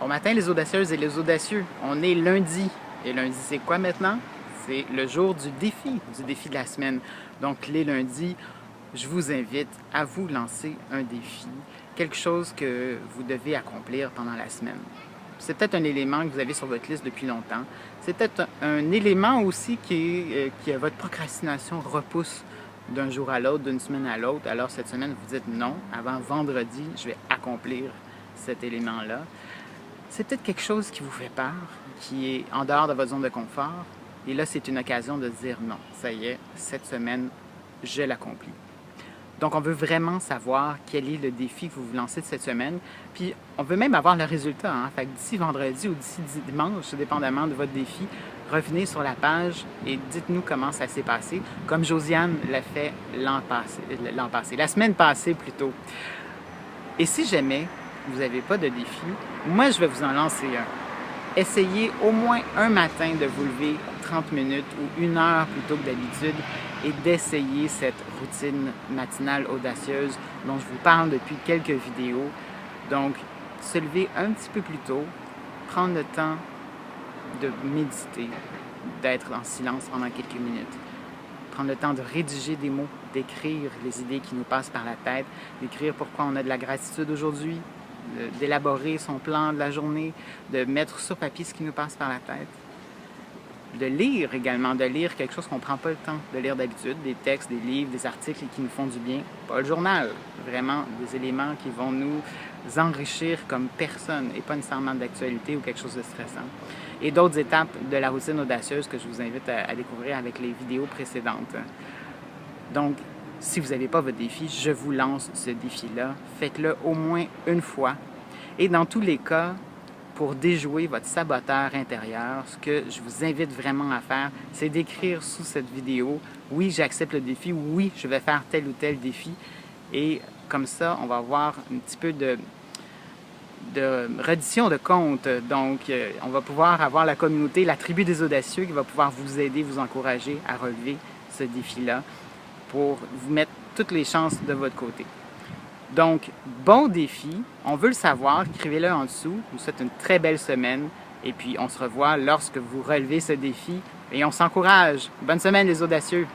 Bon matin les audacieuses et les audacieux, on est lundi. Et lundi c'est quoi maintenant? C'est le jour du défi de la semaine. Donc les lundis, je vous invite à vous lancer un défi, quelque chose que vous devez accomplir pendant la semaine. C'est peut-être un élément que vous avez sur votre liste depuis longtemps. C'est peut-être un élément aussi qui votre procrastination repousse d'un jour à l'autre, d'une semaine à l'autre. Alors cette semaine, vous dites non, avant vendredi, je vais accomplir cet élément-là. C'est peut-être quelque chose qui vous fait peur, qui est en dehors de votre zone de confort. Et là, c'est une occasion de dire non. Ça y est, cette semaine, je l'accomplis. Donc, on veut vraiment savoir quel est le défi que vous vous lancez de cette semaine. Puis, on veut même avoir le résultat. Fait que d'ici vendredi ou d'ici dimanche, dépendamment de votre défi, revenez sur la page et dites-nous comment ça s'est passé, comme Josiane l'a fait la semaine passée plutôt. Et si jamais vous n'avez pas de défi, moi, je vais vous en lancer un. Essayez au moins un matin de vous lever 30 minutes ou 1 heure plutôt que d'habitude et d'essayer cette routine matinale audacieuse dont je vous parle depuis quelques vidéos. Donc, se lever un petit peu plus tôt, prendre le temps de méditer, d'être en silence pendant quelques minutes, prendre le temps de rédiger des mots, d'écrire les idées qui nous passent par la tête, d'écrire pourquoi on a de la gratitude aujourd'hui, d'élaborer son plan de la journée, de mettre sur papier ce qui nous passe par la tête. De lire également, de lire quelque chose qu'on ne prend pas le temps de lire d'habitude, des textes, des livres, des articles qui nous font du bien. Pas le journal, vraiment des éléments qui vont nous enrichir comme personne et pas nécessairement d'actualité ou quelque chose de stressant. Et d'autres étapes de la routine audacieuse que je vous invite à découvrir avec les vidéos précédentes. Donc, si vous n'avez pas votre défi, je vous lance ce défi-là. Faites-le au moins une fois. Et dans tous les cas, pour déjouer votre saboteur intérieur, ce que je vous invite vraiment à faire, c'est d'écrire sous cette vidéo « Oui, j'accepte le défi » ou « Oui, je vais faire tel ou tel défi ». Et comme ça, on va avoir un petit peu de reddition de compte. Donc, on va pouvoir avoir la communauté, la tribu des audacieux qui va pouvoir vous aider, vous encourager à relever ce défi-là pour vous mettre toutes les chances de votre côté. Donc, bon défi, on veut le savoir, écrivez-le en dessous. Je vous souhaite une très belle semaine et puis on se revoit lorsque vous relevez ce défi et on s'encourage. Bonne semaine les audacieux!